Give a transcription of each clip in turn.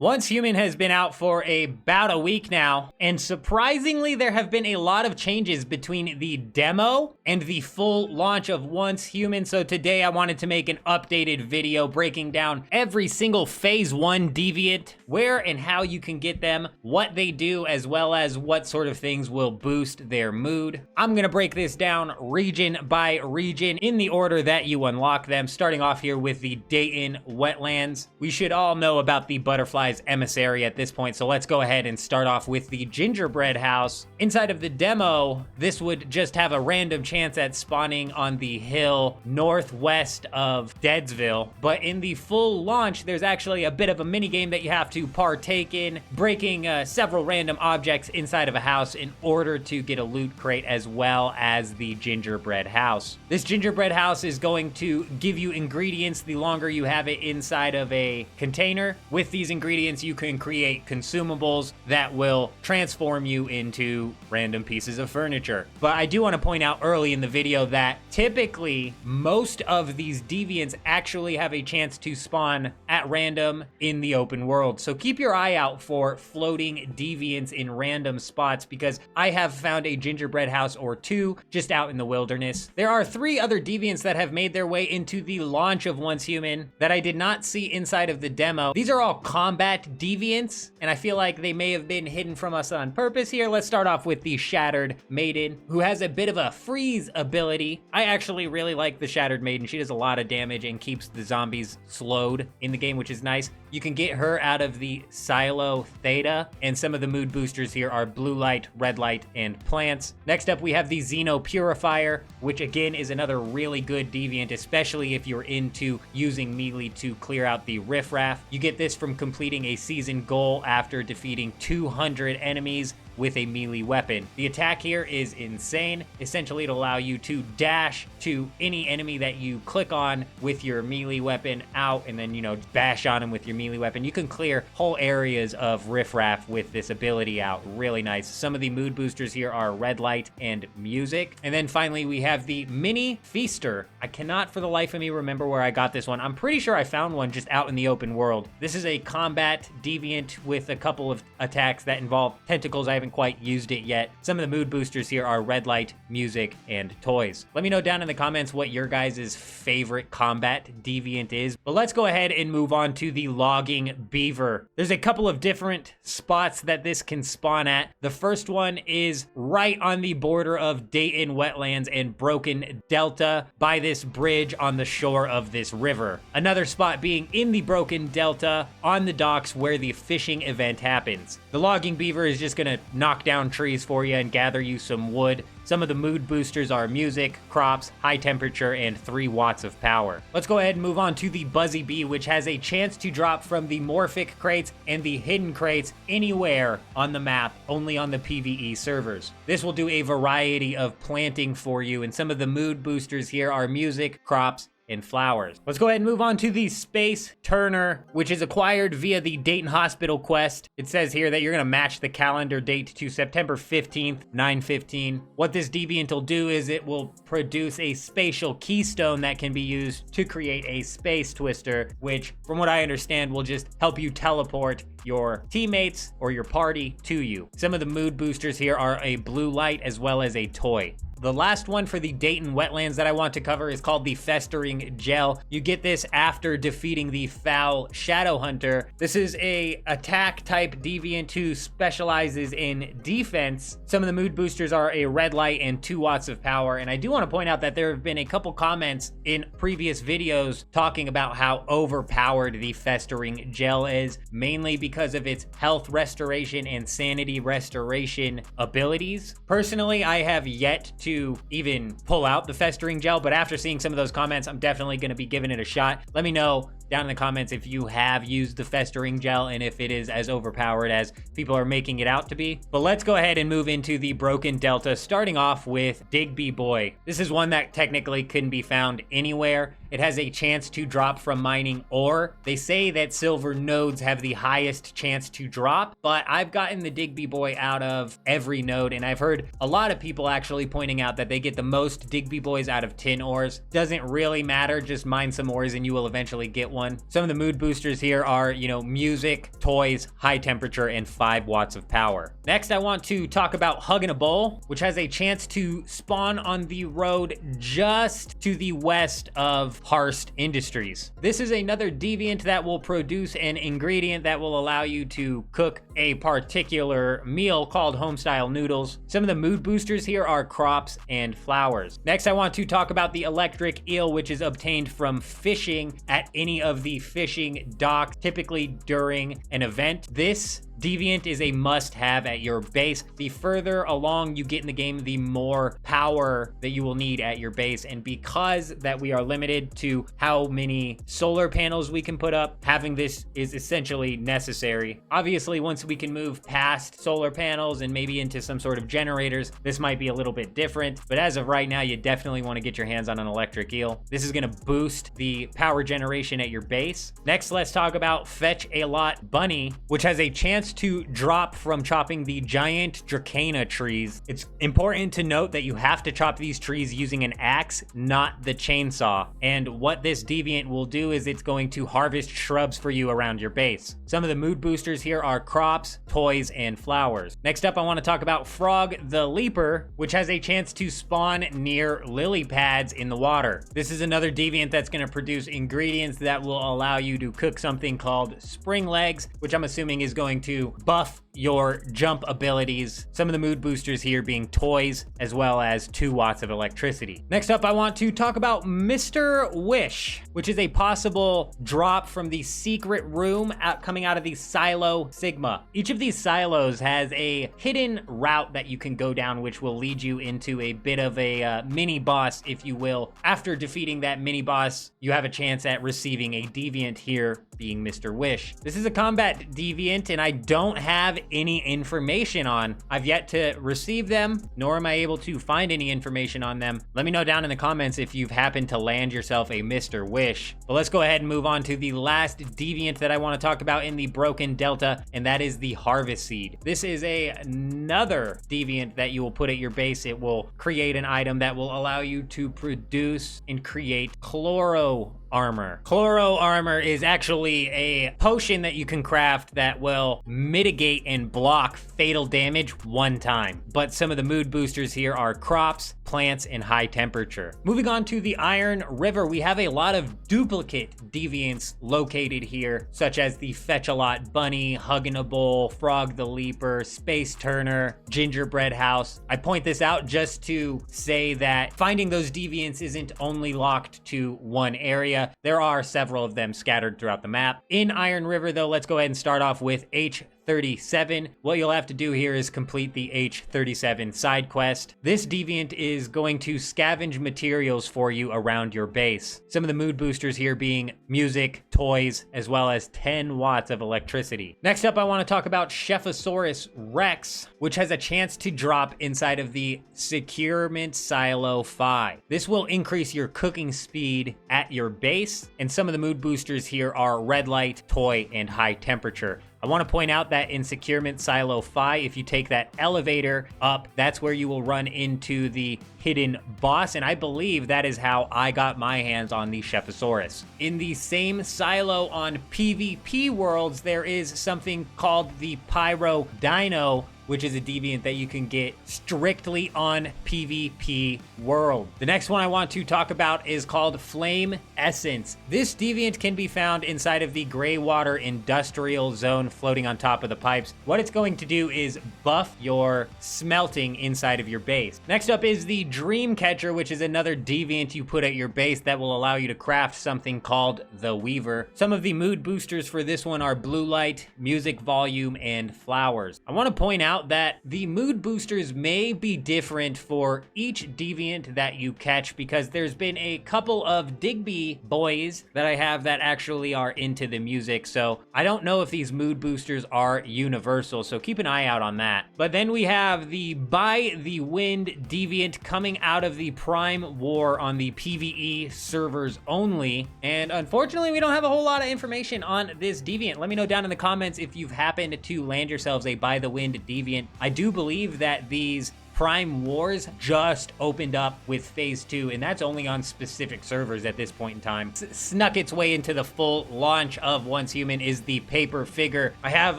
Once Human has been out for about a week now, and surprisingly, there have been a lot of changes between the demo and the full launch of Once Human. So today I wanted to make an updated video breaking down every single Phase 1 Deviant, where and how you can get them, what they do, as well as what sort of things will boost their mood. I'm gonna break this down region by region in the order that you unlock them, starting off here with the Dayton Wetlands. We should all know about the Butterfly Emissary at this point, so let's go ahead and start off with the gingerbread house. Inside of the demo, this would just have a random chance at spawning on the hill northwest of Deadsville, but in the full launch, there's actually a bit of a mini game that you have to partake in, breaking several random objects inside of a house in order to get a loot crate as well as the gingerbread house. This gingerbread house is going to give you ingredients the longer you have it inside of a container. With these ingredients, you can create consumables that will transform you into random pieces of furniture. But I do want to point out early in the video that typically most of these deviants actually have a chance to spawn at random in the open world. So keep your eye out for floating deviants in random spots, because I have found a gingerbread house or two just out in the wilderness. There are 3 other deviants that have made their way into the launch of Once Human that I did not see inside of the demo. These are all combat deviants, and I feel like they may have been hidden from us on purpose here. Let's start off with the Shattered Maiden, who has a bit of a freeze ability. I actually really like the Shattered Maiden. She does a lot of damage and keeps the zombies slowed in the game, which is nice. You can get her out of the Silo Theta, and some of the mood boosters here are Blue Light, Red Light, and Plants. Next up, we have the Xeno Purifier, which again is another really good deviant, especially if you're into using melee to clear out the riffraff. You get this from completing a season goal after defeating 200 enemies with a melee weapon. The attack here is insane. Essentially, it'll allow you to dash to any enemy that you click on with your melee weapon out, and then, bash on them with your melee weapon. You can clear whole areas of riffraff with this ability out. Really nice. Some of the mood boosters here are Red Light and Music. And then finally, we have the Mini Feaster. I cannot for the life of me remember where I got this one. I'm pretty sure I found one just out in the open world. This is a combat deviant with a couple of attacks that involve tentacles. I haven't quite used it yet. Some of the mood boosters here are Red Light, Music, and Toys. Let me know down in the comments what your guys' favorite combat deviant is. But let's go ahead and move on to the Logging Beaver. There's a couple of different spots that this can spawn at. The first one is right on the border of Dayton Wetlands and Broken Delta by this bridge on the shore of this river. Another spot being in the Broken Delta on the docks where the fishing event happens. The Logging Beaver is just gonna knock down trees for you and gather you some wood. Some of the mood boosters are Music, Crops, High Temperature, and 3 watts of power. Let's go ahead and move on to the Buzzy Bee, which has a chance to drop from the Morphic crates and the hidden crates anywhere on the map, only on the PvE servers. This will do a variety of planting for you, and some of the mood boosters here are Music, Crops, and Flowers. Let's go ahead and move on to the Space Turner, which is acquired via the Dayton Hospital quest. It says here that you're gonna match the calendar date to September 15th, 9:15. What this deviant will do is it will produce a spatial keystone that can be used to create a space twister, which from what I understand will just help you teleport your teammates or your party to you. Some of the mood boosters here are a Blue Light as well as a Toy. The last one for the Dayton Wetlands that I want to cover is called the Festering Gel. You get this after defeating the Foul Shadow Hunter. This is a attack type deviant who specializes in defense. Some of the mood boosters are a Red Light and 2 watts of power. And I do want to point out that there have been a couple comments in previous videos talking about how overpowered the Festering Gel is, mainly because of its health restoration and sanity restoration abilities. Personally, I have yet to even pull out the Festering Gel, but after seeing some of those comments, I'm definitely going to be giving it a shot. Let me know down in the comments if you have used the Festering Gel and if it is as overpowered as people are making it out to be. But let's go ahead and move into the Broken Delta, starting off with Digby Boy. This is one that technically couldn't be found anywhere. It has a chance to drop from mining ore. They say that silver nodes have the highest chance to drop, but I've gotten the Digby Boy out of every node, and I've heard a lot of people actually pointing out that they get the most Digby Boys out of tin ores. Doesn't really matter, just mine some ores and you will eventually get one. one. Some of the mood boosters here are, music, toys, high temperature, and 5 watts of power. Next, I want to talk about Hug in a Bowl, which has a chance to spawn on the road just to the west of Harst Industries. This is another deviant that will produce an ingredient that will allow you to cook a particular meal called homestyle noodles. Some of the mood boosters here are crops and flowers. Next, I want to talk about the electric eel, which is obtained from fishing at any of the fishing docks, typically during an event. This deviant is a must-have at your base. The further along you get in the game, the more power that you will need at your base. And because that we are limited to how many solar panels we can put up, having this is essentially necessary. Obviously, once we can move past solar panels and maybe into some sort of generators, this might be a little bit different. But as of right now, you definitely want to get your hands on an electric eel. This is going to boost the power generation at your base. Next, let's talk about Fetch a Lot Bunny, which has a chance to drop from chopping the giant Dracana trees. It's important to note that you have to chop these trees using an axe, not the chainsaw. And what this deviant will do is it's going to harvest shrubs for you around your base. Some of the mood boosters here are crops, toys, and flowers. Next up, I want to talk about Frog the Leaper, which has a chance to spawn near lily pads in the water. This is another deviant that's going to produce ingredients that will allow you to cook something called spring legs, which I'm assuming is going to buff your jump abilities. Some of the mood boosters here being toys, as well as 2 watts of electricity. Next up, I want to talk about Mr. Wish, which is a possible drop from the secret room coming out of the Silo Sigma. Each of these silos has a hidden route that you can go down, which will lead you into a bit of a mini boss, if you will. After defeating that mini boss, you have a chance at receiving a deviant here, being Mr. Wish. This is a combat deviant, and I don't have any information on. I've yet to receive them, nor am I able to find any information on them. Let me know down in the comments if you've happened to land yourself a Mr. Wish. But let's go ahead and move on to the last deviant that I want to talk about in the Broken Delta, and that is the Harvest Seed. This is another deviant that you will put at your base. It will create an item that will allow you to produce and create chloro armor. Chloro armor is actually a potion that you can craft that will mitigate and block fatal damage 1 time. But some of the mood boosters here are crops, plants, and high temperature. Moving on to the Iron River, we have a lot of duplicate deviants located here, such as the Fetch-a-Lot Bunny, Hug in a Bowl, Frog the Leaper, Space Turner, Gingerbread House. I point this out just to say that finding those deviants isn't only locked to one area. There are several of them scattered throughout the map. In Iron River, though, let's go ahead and start off with H37. What you'll have to do here is complete the H37 side quest. This deviant is going to scavenge materials for you around your base. Some of the mood boosters here being music, toys, as well as 10 watts of electricity. Next up, I want to talk about Chephosaurus Rex, which has a chance to drop inside of the Securement Silo 5. This will increase your cooking speed at your base, and some of the mood boosters here are red light, toy, and high temperature. I want to point out that in Securement Silo 5, if you take that elevator up, that's where you will run into the hidden boss, and I believe that is how I got my hands on the Chephosaurus. In the same silo on PvP worlds, there is something called the Pyro Dino, which is a deviant that you can get strictly on PvP world. The next one I want to talk about is called Flame Essence. This deviant can be found inside of the Greywater Industrial Zone floating on top of the pipes. What it's going to do is buff your smelting inside of your base. Next up is the Dreamcatcher, which is another deviant you put at your base that will allow you to craft something called the Weaver. Some of the mood boosters for this one are blue light, music volume, and flowers. I want to point out that the mood boosters may be different for each deviant that you catch, because there's been a couple of Digby boys that I have that actually are into the music, so I don't know if these mood boosters are universal, so keep an eye out on that. But then we have the By the Wind deviant coming out of the Prime War on the PvE servers only, and unfortunately we don't have a whole lot of information on this deviant. Let me know down in the comments if you've happened to land yourselves a By the Wind deviant. I do believe that these Prime Wars just opened up with Phase 2, and that's only on specific servers at this point in time. Snuck its way into the full launch of Once Human is the paper figure. I have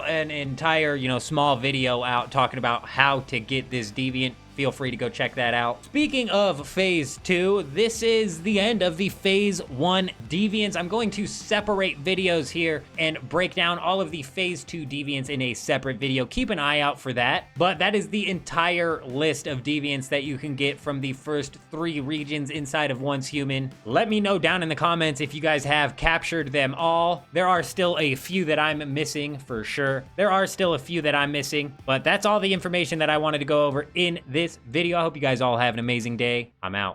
an entire, small video out talking about how to get this Deviant. Feel free to go check that out. Speaking of Phase 2, this is the end of the Phase 1 Deviants. I'm going to separate videos here and break down all of the Phase 2 Deviants in a separate video. Keep an eye out for that. But that is the entire list of Deviants that you can get from the first 3 regions inside of Once Human. Let me know down in the comments if you guys have captured them all. There are still a few that I'm missing for sure. But that's all the information that I wanted to go over in this video. I hope you guys all have an amazing day. I'm out.